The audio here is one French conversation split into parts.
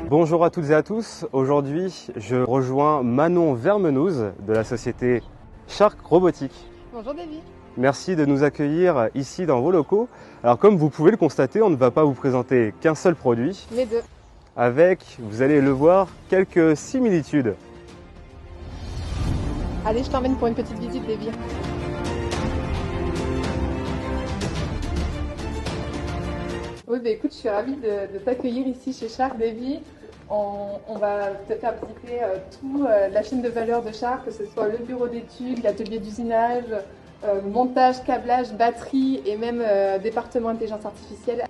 Bonjour à toutes et à tous. Aujourd'hui, je rejoins Manon Vermenouze de la société Shark Robotics. Bonjour Davy. Merci de nous accueillir ici dans vos locaux. Alors comme vous pouvez le constater, on ne va pas vous présenter qu'un seul produit. Mais deux. Avec, vous allez le voir, quelques similitudes. Allez, je t'emmène pour une petite visite Davy. Oui, bah écoute, je suis ravie de t'accueillir ici chez Shark Davy. On va te faire visiter toute la chaîne de valeur de Shark, que ce soit le bureau d'études, l'atelier d'usinage, montage, câblage, batterie et même département intelligence artificielle.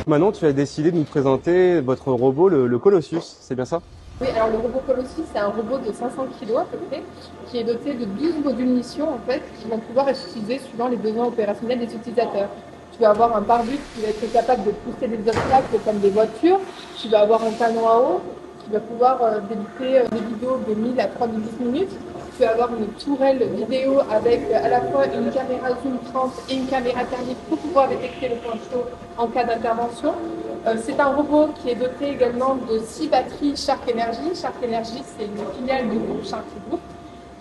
Manon, tu as décidé de nous présenter votre robot, le Colossus, c'est bien ça? Oui, alors le robot Colossus, c'est un robot de 500 kg à peu près, qui est doté de 12 modules mission en fait, qui vont pouvoir être utilisés suivant les besoins opérationnels des utilisateurs. Tu vas avoir un pare-bus qui va être capable de pousser des obstacles comme des voitures. Tu vas avoir un canon à eau qui va pouvoir débiter des vidéos de 1000 à 3010 minutes. Tu vas avoir une tourelle vidéo avec à la fois une caméra zoom 30 et une caméra thermique pour pouvoir détecter le point chaud en cas d'intervention. C'est un robot qui est doté également de 6 batteries Shark Energy. Shark Energy, c'est une filiale du groupe Shark Group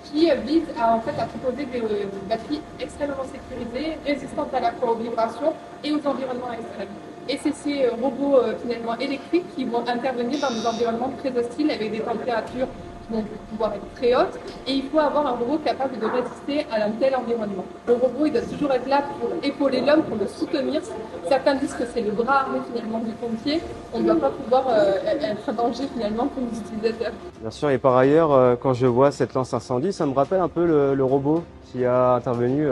qui vise à proposer des batteries extrêmement sécurisées, résistantes à la fois aux vibrations et aux environnements extrêmes. Et c'est ces robots finalement électriques qui vont intervenir dans des environnements très hostiles avec des températures qui vont pouvoir être très hautes, et il faut avoir un robot capable de résister à un tel environnement. Le robot, il doit toujours être là pour épauler l'homme, pour le soutenir. Certains disent que c'est le bras armé finalement du pompier. On ne doit pas pouvoir être un danger finalement pour les utilisateurs. Bien sûr, et par ailleurs, quand je vois cette lance incendie, ça me rappelle un peu le robot qui a intervenu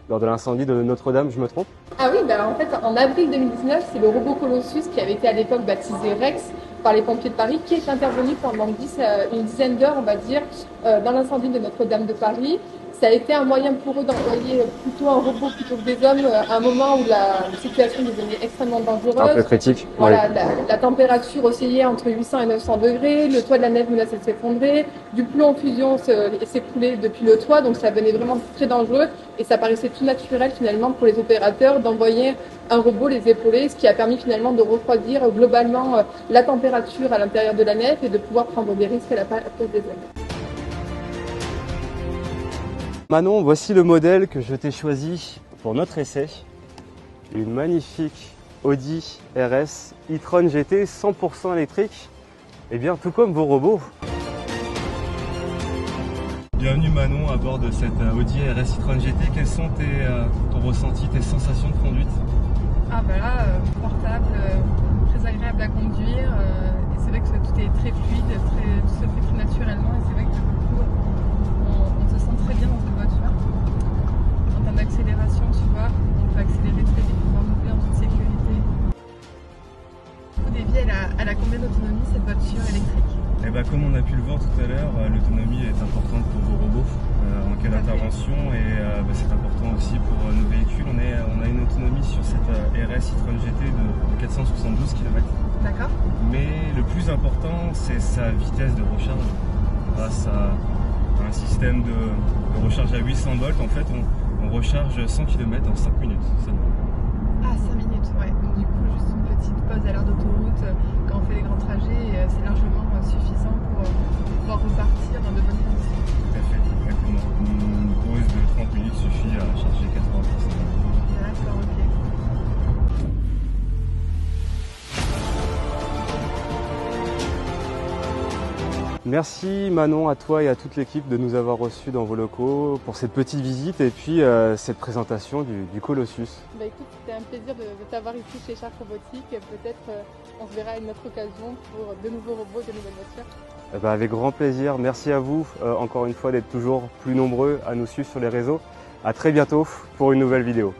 lors de l'incendie de Notre-Dame, je me trompe? Ah oui, en fait, en avril 2019, c'est le robot Colossus qui avait été à l'époque baptisé Rex par les pompiers de Paris, qui est intervenu pendant une dizaine d'heures, on va dire, dans l'incendie de Notre-Dame de Paris. Ça a été un moyen pour eux d'envoyer plutôt un robot plutôt que des hommes à un moment où la situation devenait extrêmement dangereuse. Un peu critique. Voilà, Oui. la température oscillait entre 800 et 900 degrés, le toit de la nef menaçait de s'effondrer, du plomb en fusion s'écoulait depuis le toit, donc ça devenait vraiment très dangereux et ça paraissait tout naturel finalement pour les opérateurs d'envoyer un robot les épauler, ce qui a permis finalement de refroidir globalement la température à l'intérieur de la nef et de pouvoir prendre des risques à la place des hommes. Manon, voici le modèle que je t'ai choisi pour notre essai. Une magnifique Audi RS e-tron GT 100% électrique. Et bien tout comme vos robots. Bienvenue Manon à bord de cette Audi RS e-tron GT. Quels sont ton ressenti, tes sensations de conduite? Ah bah là, confortable, très agréable à conduire. Et c'est vrai que tout est très fluide, tout se fait très naturellement. Et c'est vrai que du coup, on se sent très bien dans cette voiture. En termes d'accélération, tu vois, on peut accélérer très vite, pouvoir monter en toute sécurité. Au débit, elle a combien d'autonomie cette voiture électrique? Eh ben, comme on a pu le voir tout à l'heure, l'autonomie est importante pour vos robots en cas d'intervention, et c'est important aussi pour nos véhicules. On a une autonomie sur cette RS e-tron GT de 472 km. D'accord. Mais le plus important, c'est sa vitesse de recharge. Grâce à un système de recharge à 800 volts, en fait, on recharge 100 km en 5 minutes seulement. Ah, 5 minutes, ouais. Donc du coup, juste une petite pause à l'heure d'autoroute quand on fait les grands trajets, c'est largement suffisant pour pouvoir repartir dans de bonnes conditions. Tout à fait, exactement. Une pause de 30 minutes suffit à charger 80%. D'accord, ok. Merci Manon, à toi et à toute l'équipe de nous avoir reçus dans vos locaux pour cette petite visite et puis cette présentation du Colossus. Bah écoute, c'était un plaisir de t'avoir ici chez Shark Robotics. Peut-être on se verra à une autre occasion pour de nouveaux robots, de nouvelles voitures. Eh ben, avec grand plaisir. Merci à vous encore une fois d'être toujours plus nombreux à nous suivre sur les réseaux. À très bientôt pour une nouvelle vidéo.